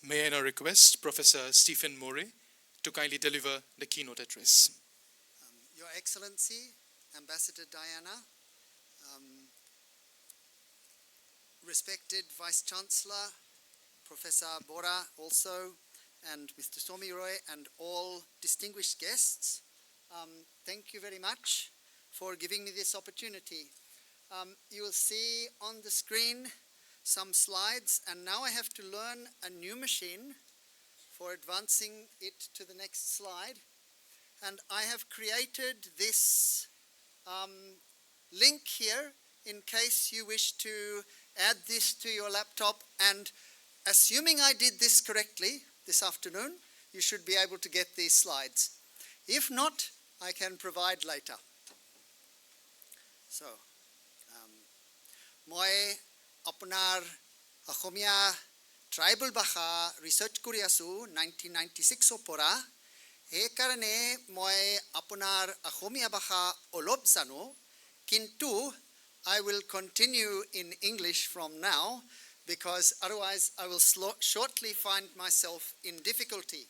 May I now request Professor Stephen Morey to kindly deliver the keynote address. Your Excellency, Ambassador Diana, respected Vice Chancellor, Professor Bora also, and Mr. Somi Roy, and all distinguished guests, thank you very much for giving me this opportunity. You will see on the screen some slides, and now I have to learn a new machine for advancing it to the next slide. And I have created this link here in case you wish to add this to your laptop, and assuming I did this correctly this afternoon, you should be able to get these slides. If not, I can provide later. So, Morey Apnar Achomia Tribal Baha Research Kuriasu 1996 Opora E karane Morey Apnar Achomia Baha Olobsano Kintu I will continue in English from now because otherwise I will shortly find myself in difficulty.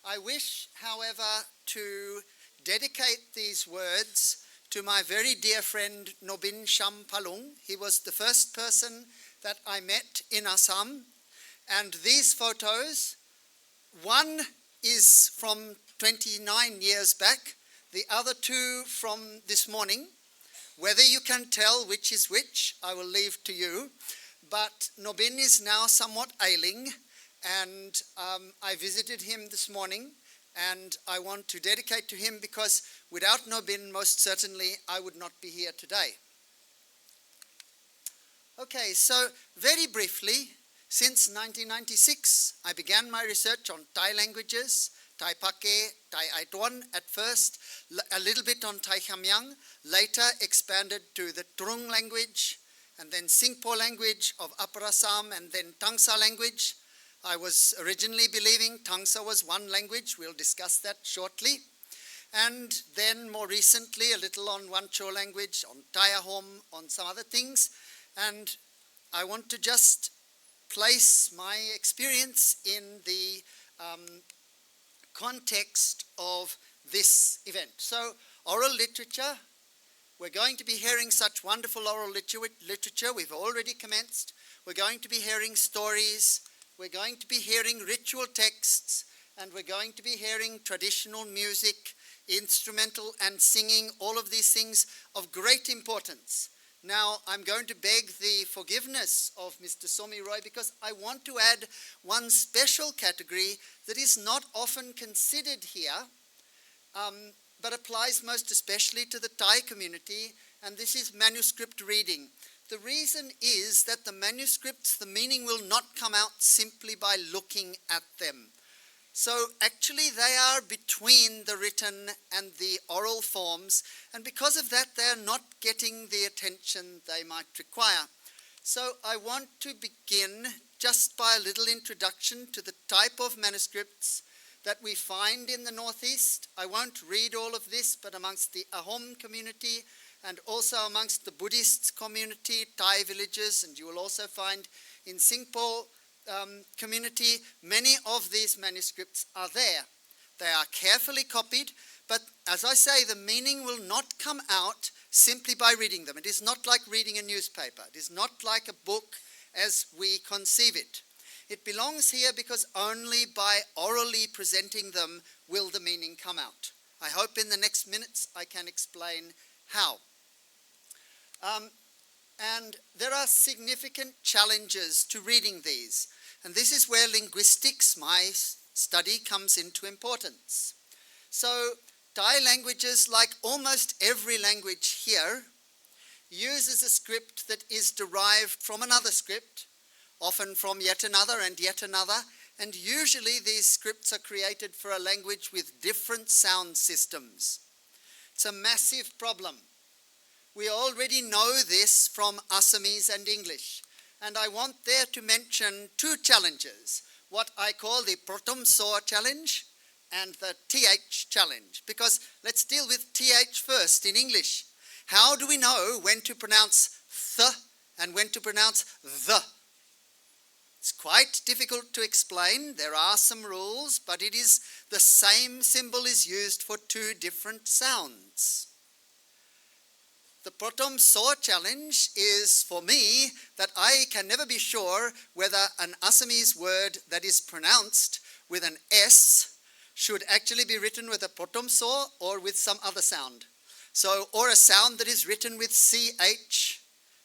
I wish, however, to dedicate these words to my very dear friend Nobin Shampalung. He was the first person that I met in Assam, and these photos, one is from 29 years back, the other two from this morning. Whether you can tell which is which, I will leave to you, but Nobin is now somewhat ailing, and I visited him this morning, and I want to dedicate to him because without Nobin, most certainly, I would not be here today. Okay, so very briefly, since 1996, I began my research on Thai languages, Thai Pake, Thai Aituan at first, a little bit on Thai Khamyang, later expanded to the Trung language, and then Singpo language of Upper Assam, and then Tangsa language. I was originally believing Tangsa was one language. We'll discuss that shortly. And then more recently, a little on Wancho language, on Tayahom, on some other things. And I want to just place my experience in the context of this event. So, oral literature, we're going to be hearing such wonderful oral literature. We've already commenced. We're going to be hearing stories. We're going to be hearing ritual texts, and we're going to be hearing traditional music, instrumental and singing, all of these things of great importance. Now, I'm going to beg the forgiveness of Mr. Somi Roy because I want to add one special category that is not often considered here, but applies most especially to the Thai community, and this is manuscript reading. The reason is that the manuscripts, the meaning will not come out simply by looking at them. So actually they are between the written and the oral forms, and because of that they are not getting the attention they might require. So I want to begin just by a little introduction to the type of manuscripts that we find in the Northeast. I won't read all of this, but amongst the Ahom community and also amongst the Buddhist community, Thai villages, and you will also find in Singpo community, many of these manuscripts are there. They are carefully copied, but as I say, the meaning will not come out simply by reading them. It is not like reading a newspaper. It is not like a book as we conceive it. It belongs here because only by orally presenting them will the meaning come out. I hope in the next minutes I can explain how. And there are significant challenges to reading these. And this is where linguistics, my study, comes into importance. So Thai languages, like almost every language here, uses a script that is derived from another script, often from yet another, and usually these scripts are created for a language with different sound systems. It's a massive problem. We already know this from Assamese and English, and I want there to mention two challenges, what I call the Protum Saw challenge and the TH challenge, because let's deal with TH first in English. How do we know when to pronounce th and when to pronounce the? It's quite difficult to explain. There are some rules, but it is the same symbol is used for two different sounds. The Protum Saw challenge is for me that I can never be sure whether an Assamese word that is pronounced with an S should actually be written with a Protum Saw or with some other sound. So, or a sound that is written with CH.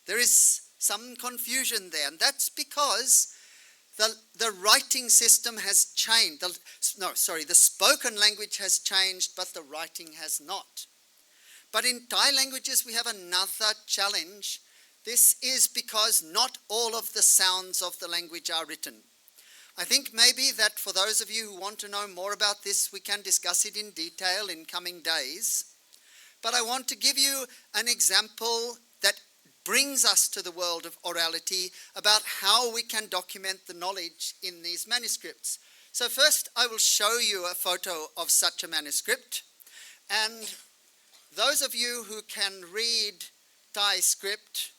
There is some confusion there, and that's because the writing system has changed. The spoken language has changed, but the writing has not. But in Thai languages, we have another challenge. This is because not all of the sounds of the language are written. I think maybe that for those of you who want to know more about this, we can discuss it in detail in coming days. But I want to give you an example that brings us to the world of orality about how we can document the knowledge in these manuscripts. So first, I will show you a photo of such a manuscript. And those of you who can read Thai script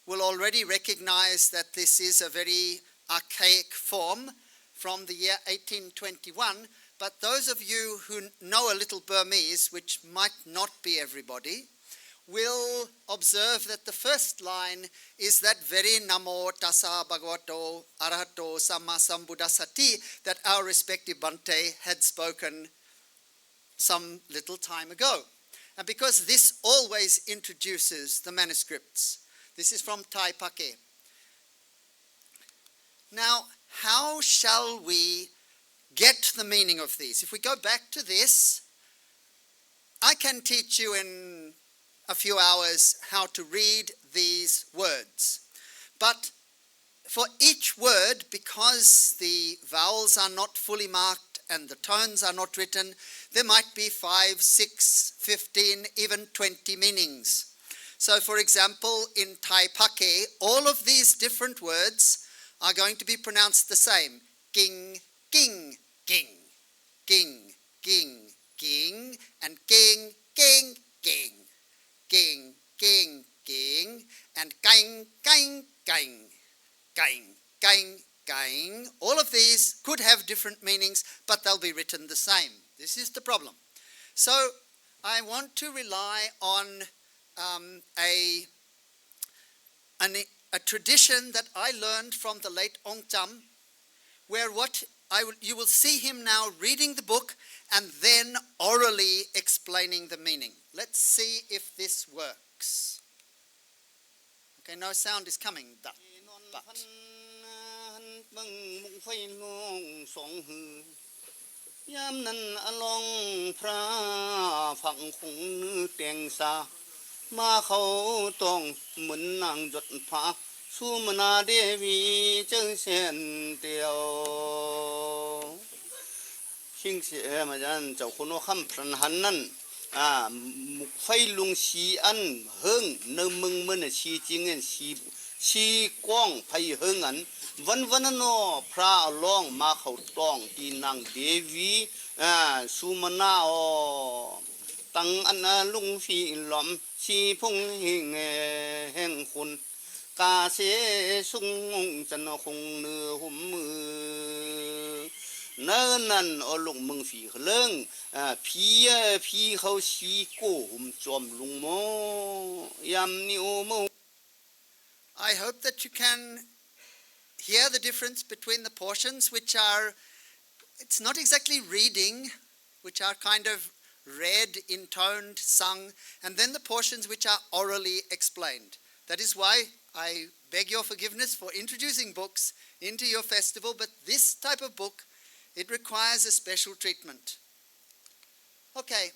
will already recognize that this is a very archaic form from the year 1821. But those of you who know a little Burmese, which might not be everybody, will observe that the first line is that very Namo Tassa Bhagavato Arahato Samma Sambuddhasati that our respective Bhante had spoken some little time ago. And because this always introduces the manuscripts. This is from Thai Pake. Now, how shall we get the meaning of these? If we go back to this, I can teach you in a few hours how to read these words. But for each word, because the vowels are not fully marked and the tones are not written, there might be 5, 6, 15, even 20 meanings. So for example, in Thai Pake, all of these different words are going to be pronounced the same. Ging, ging, ging, ging, ging, ging, and ging, ging, ging, ging, ging, ging, and gang, gang, gang, gang, gang, gang. All of these could have different meanings, but they'll be written the same. This is the problem. So I want to rely on a tradition that I learned from the late Ong Cham, where you will see him now reading the book and then orally explaining the meaning. Let's see if this works. Okay, no sound is coming, but. ยามนั้นอลองพระฝังคงนึกแต่งสามาเขาต้องเหมือนนางหยดฟ้าสุมนาเดวีจึงเส้นเดียวชิงเสียมาจันเจ้าคนว่าคำพรันหันนั้นมุกไฟลุงชีอันเฮิงเนื้อมึงมันชีจริงเงินชีกว้างไฟเฮิงอันวันนอพระลองมาเขาต้องตีนางเดวีสุมนาอตั้งอันลุงฟีหลอมชีพงเฮงแห่งคุณกาเสสุงจันคงเนื้อหุ่มมือเนื้อนั่นเอาลุงมึงฟีเลิงพี่เขาชีโก้หุ่มจอมลุงโมยำนิวโม I hope that you can hear the difference between the portions which are, it's not exactly reading, which are kind of read, intoned, sung, and then the portions which are orally explained. That is why I beg your forgiveness for introducing books into your festival, but this type of book, it requires a special treatment. Okay,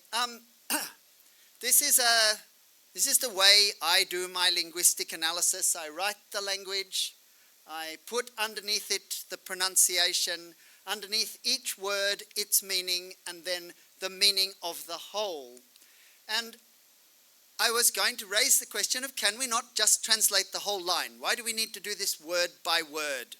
this is the way I do my linguistic analysis. I write the language, I put underneath it the pronunciation, underneath each word its meaning, and then the meaning of the whole. And I was going to raise the question of, can we not just translate the whole line? Why do we need to do this word by word?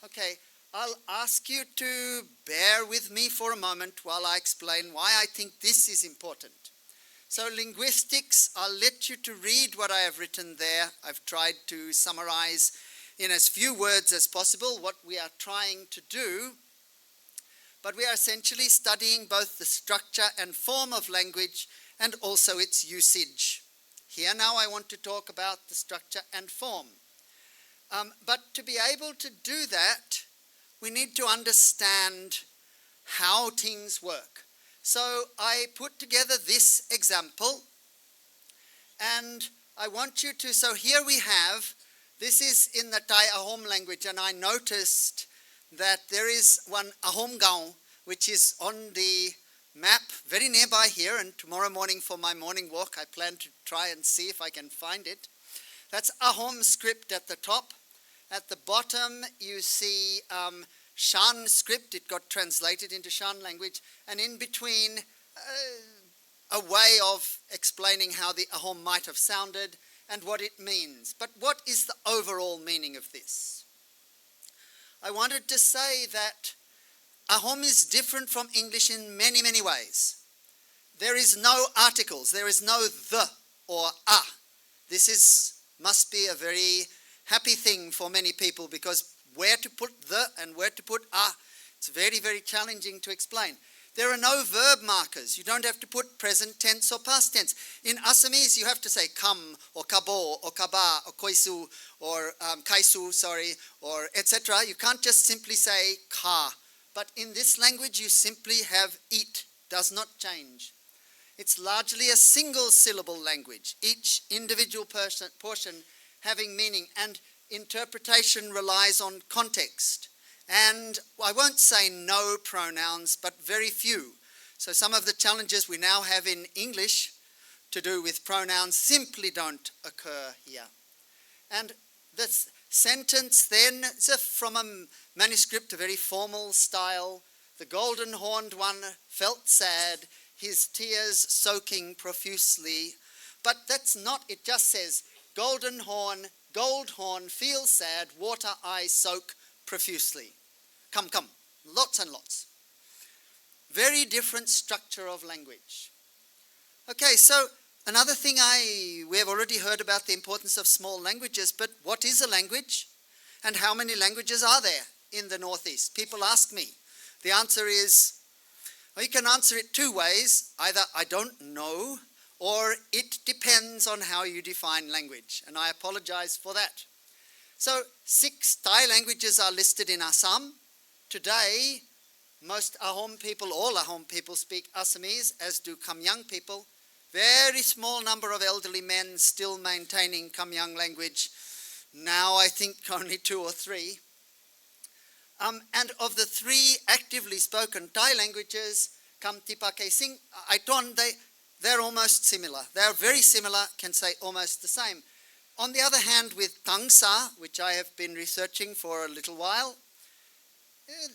Okay, I'll ask you to bear with me for a moment while I explain why I think this is important. So linguistics, I'll let you to read what I have written there. I've tried to summarize in as few words as possible what we are trying to do. But we are essentially studying both the structure and form of language and also its usage. Here now I want to talk about the structure and form. But to be able to do that, we need to understand how things work. So I put together this example, and I want you to, so here we have, this is in the Thai Ahom language, and I noticed that there is one Ahom Gaon, which is on the map very nearby here, and tomorrow morning for my morning walk I plan to try and see if I can find it. That's Ahom script at the top. At the bottom you see Shan script. It got translated into Shan language, and in between a way of explaining how the Ahom might have sounded and what it means. But what is the overall meaning of this? I wanted to say that Ahom is different from English in many, many ways. There is no articles, there is no the or a. This must be a very happy thing for many people, because where to put the and where to put a, it's very, very challenging to explain. There are no verb markers. You don't have to put present tense or past tense. In Assamese, you have to say kam, or kabo, or kaba, or koisu, or kaisu, or etc. You can't just simply say ka. But in this language, you simply have it, does not change. It's largely a single syllable language, each individual portion having meaning, and interpretation relies on context. And I won't say no pronouns, but very few. So some of the challenges we now have in English to do with pronouns simply don't occur here. And this sentence then is from a manuscript, a very formal style. The golden-horned one felt sad, his tears soaking profusely. But that's not, it just says, golden horn, gold horn, feel sad, water I soak profusely. Come, lots and lots. Very different structure of language. Okay, so another thing we have already heard about the importance of small languages, but what is a language? And how many languages are there in the Northeast? People ask me. The answer is, well, you can answer it two ways. Either I don't know, or it depends on how you define language. And I apologize for that. So 6 Thai languages are listed in Assam. Today, most Ahom people, all Ahom people speak Assamese, as do Kamyang people. Very small number of elderly men still maintaining Kamyang language. Now I think only 2 or 3. And of the 3 actively spoken Thai languages, Kam Tipa Ke Sing, Aiton, they're almost similar. They're very similar, can say almost the same. On the other hand, with Tangsa, which I have been researching for a little while,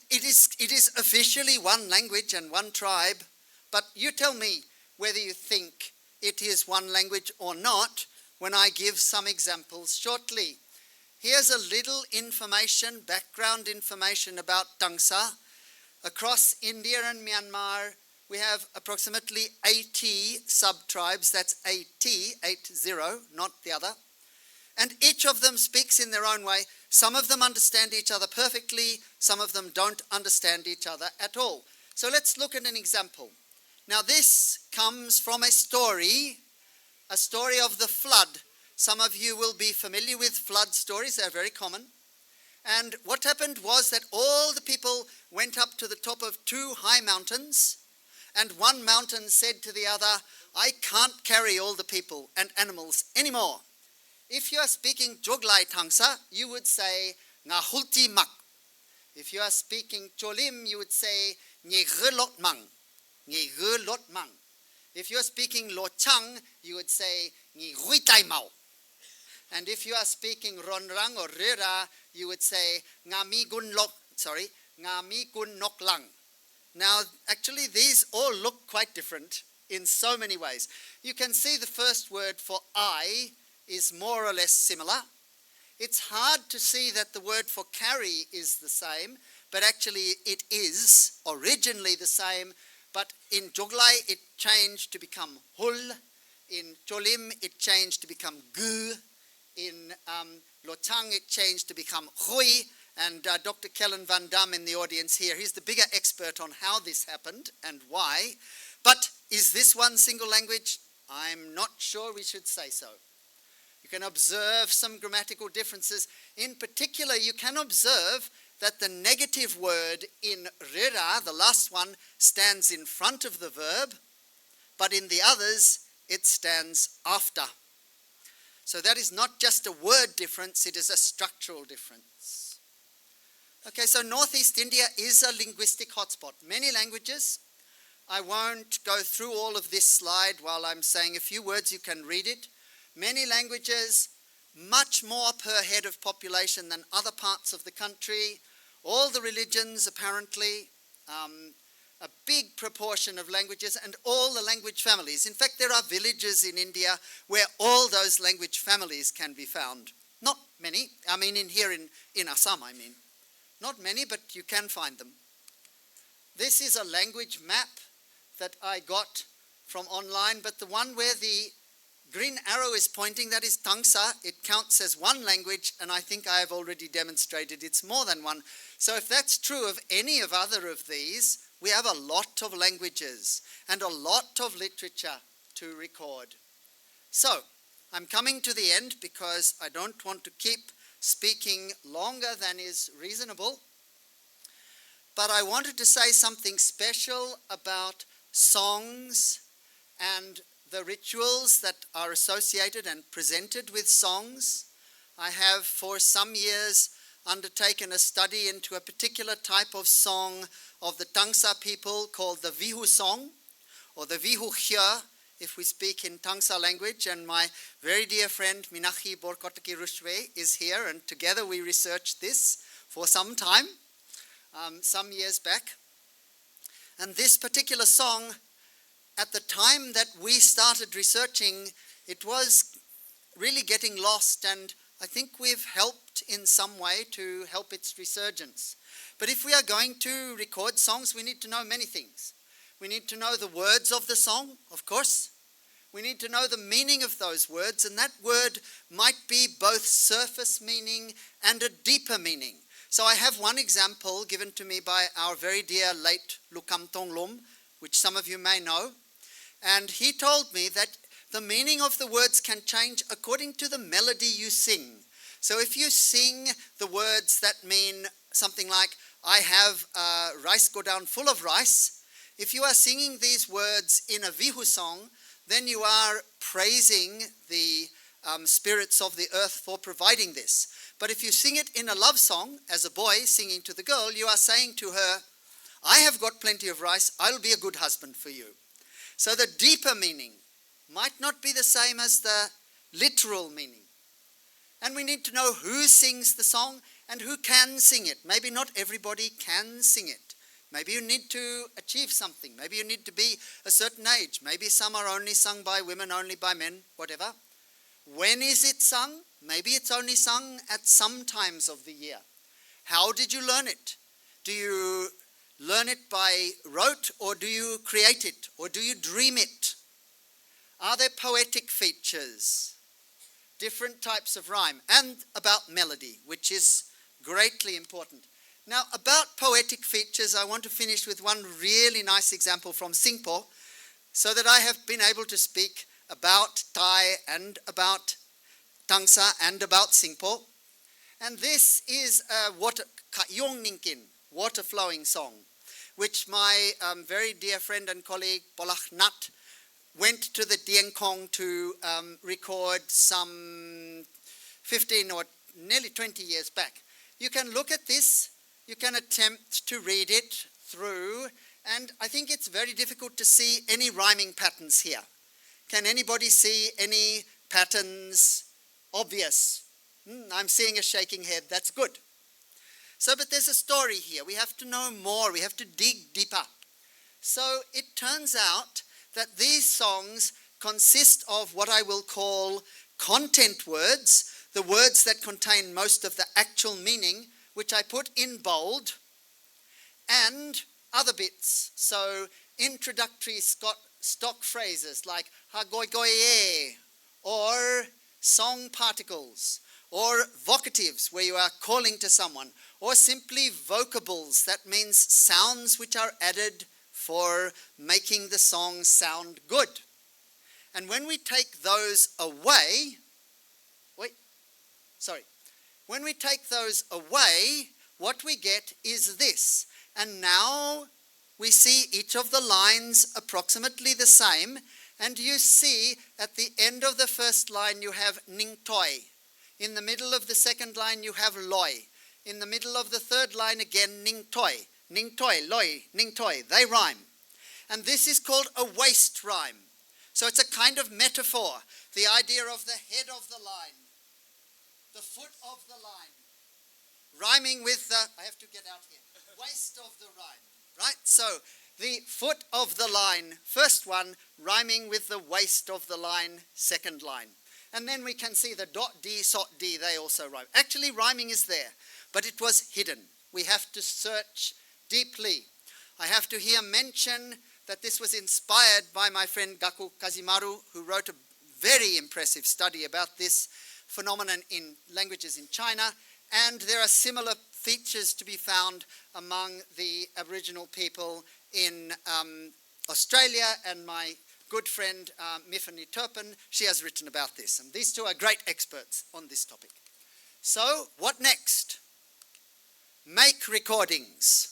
it is officially one language and one tribe, but you tell me whether you think it is one language or not when I give some examples shortly. Here's a little information, background information about Tangsa. Across India and Myanmar, we have approximately 80 sub-tribes. That's 80, 80, not the other. And each of them speaks in their own way. Some of them understand each other perfectly. Some of them don't understand each other at all. So let's look at an example. Now this comes from a story of the flood. Some of you will be familiar with flood stories. They're very common. And what happened was that all the people went up to the top of 2 high mountains, and one mountain said to the other, I can't carry all the people and animals anymore. If you are speaking Joglai Tangsa, you would say Nga Hulti Mak. If you are speaking Cholim, you would say Nye Mang. ngi gu lot mang. If you're speaking Lo Chang, you would say ngi hui tai mau. And if you are speaking Ronrang or Rira, you would say ngami gun nok lang. Now, actually, these all look quite different in so many ways. You can see the first word for I is more or less similar. It's hard to see that the word for carry is the same, but actually it is originally the same. But in Joglai, it changed to become hul. In Cholim, it changed to become gu. In Lotang, it changed to become hui. And Dr. Kellen Van Dam in the audience here, he's the bigger expert on how this happened and why. But is this one single language? I'm not sure we should say so. You can observe some grammatical differences. In particular, you can observe that the negative word in rera, the last one, stands in front of the verb, but in the others, it stands after. So that is not just a word difference, it is a structural difference. Okay, so Northeast India is a linguistic hotspot. Many languages. I won't go through all of this slide while I'm saying a few words, you can read it. Many languages, much more per head of population than other parts of the country. All the religions, apparently, a big proportion of languages, and all the language families. In fact, there are villages in India where all those language families can be found. Not many. I mean, in Assam, I mean. Not many, but you can find them. This is a language map that I got from online, but the one where the green arrow is pointing, that is Tangsa. It counts as one language, and I think I have already demonstrated it's more than one. So if that's true of any of other of these, we have a lot of languages and a lot of literature to record. So I'm coming to the end because I don't want to keep speaking longer than is reasonable. But I wanted to say something special about songs and the rituals that are associated and presented with songs. I have for some years undertaken a study into a particular type of song of the Tangsa people called the Vihu song, or the Vihu Khya, if we speak in Tangsa language. And my very dear friend Minahi Borkotaki Rushwe is here, and together we researched this for some time, some years back. And this particular song, at the time that we started researching, it was really getting lost, and I think we've helped in some way to help its resurgence. But if we are going to record songs, we need to know many things. We need to know the words of the song, of course. We need to know the meaning of those words, and that word might be both surface meaning and a deeper meaning. So I have one example given to me by our very dear late Lukam Tonglum, which some of you may know. And he told me that the meaning of the words can change according to the melody you sing. So if you sing the words that mean something like, I have rice go down full of rice, if you are singing these words in a Vihu song, then you are praising the spirits of the earth for providing this. But if you sing it in a love song, as a boy singing to the girl, you are saying to her, I have got plenty of rice, I'll be a good husband for you. So the deeper meaning might not be the same as the literal meaning. And we need to know who sings the song and who can sing it. Maybe not everybody can sing it. Maybe you need to achieve something. Maybe you need to be a certain age. Maybe some are only sung by women, only by men, whatever. When is it sung? Maybe it's only sung at some times of the year. How did you learn it? Do you learn it by rote, or do you create it, or do you dream it? Are there poetic features? Different types of rhyme, and about melody, which is greatly important. Now, about poetic features, I want to finish with one really nice example from Singpo, so that I have been able to speak about Thai and about Tangsa and about Singpo. And this is a water flowing song, which my very dear friend and colleague Polach Nat went to the Dieng Kong to record some 15 or nearly 20 years back. You can look at this, you can attempt to read it through And I think it's very difficult to see any rhyming patterns here. Can anybody see any patterns obvious? I'm seeing a shaking head, that's good. So, but there's a story here. We have to know more, we have to dig deeper. So it turns out that these songs consist of what I will call content words, the words that contain most of the actual meaning, which I put in bold, and other bits. So introductory stock phrases like hagoigoye, or song particles, or vocatives where you are calling to someone, or simply vocables, that means sounds which are added for making the song sound good. And when we take those away, when we take those away, what we get is this. And now we see each of the lines approximately the same, and you see at the end of the first line you have ningtoi. In the middle of the second line you have loi. In the middle of the third line again ningtoi. Ningtoi, loi, ningtoi, they rhyme. And this is called a waist rhyme. So it's a kind of metaphor. The idea of the head of the line, the foot of the line, rhyming with the, I have to get out here, waist of the rhyme, right? So the foot of the line, first one, rhyming with the waist of the line, second line. And then we can see the dot D, sot D, they also rhyme. Actually, rhyming is there, but it was hidden. We have to search deeply. I have to here mention that this was inspired by my friend Gaku Kazimaru, who wrote a very impressive study about this phenomenon in languages in China, and there are similar features to be found among the Aboriginal people in Australia, and my good friend Mifani Turpin, she has written about this, and these two are great experts on this topic. So, what next? Make recordings.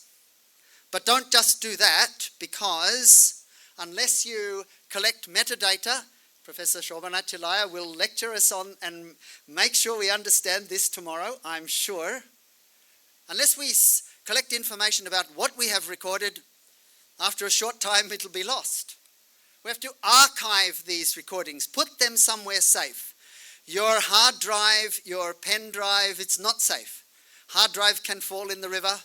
But don't just do that, because unless you collect metadata, Professor Shobhana Chilaya will lecture us on and make sure we understand this tomorrow, I'm sure. Unless we collect information about what we have recorded, after a short time it'll be lost. We have to archive these recordings, put them somewhere safe. Your hard drive, your pen drive, it's not safe. Hard drive can fall in the river.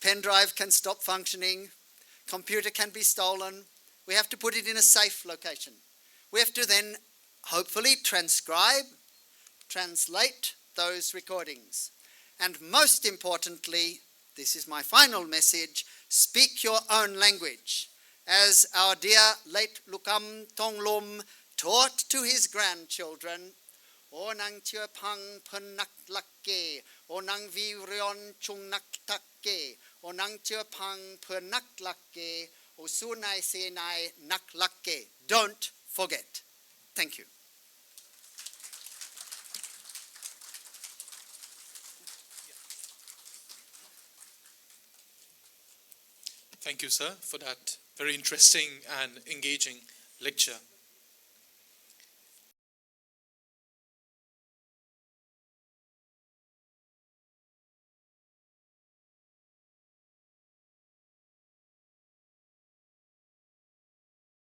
Pen drive can stop functioning. Computer can be stolen. We have to put it in a safe location. We have to then hopefully transcribe, translate those recordings. And most importantly, this is my final message, speak your own language. As our dear late Lukam Tonglum taught to his grandchildren, O nang tia pang penak lakke, O nang virion chung nak takke, O nang tia pang penak lakke, O sunai senai nak lakke. Don't forget. Thank you. Thank you, sir, for that very interesting and engaging lecture.